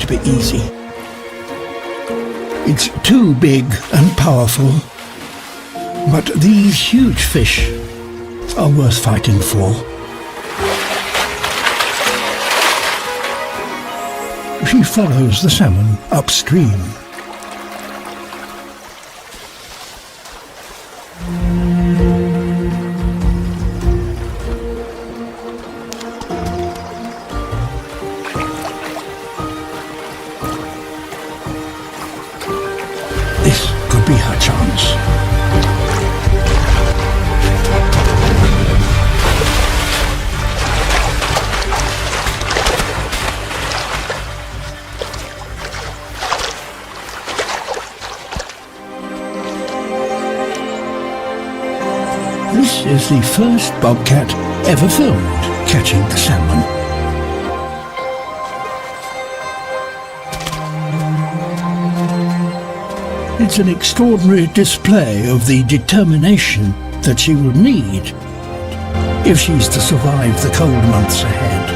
to be easy. It's too big and powerful, but these huge fish are worth fighting for. She follows the salmon upstream. This could be her chance. This is the first bobcat ever filmed catching the salmon. It's an extraordinary display of the determination that she will need if she's to survive the cold months ahead.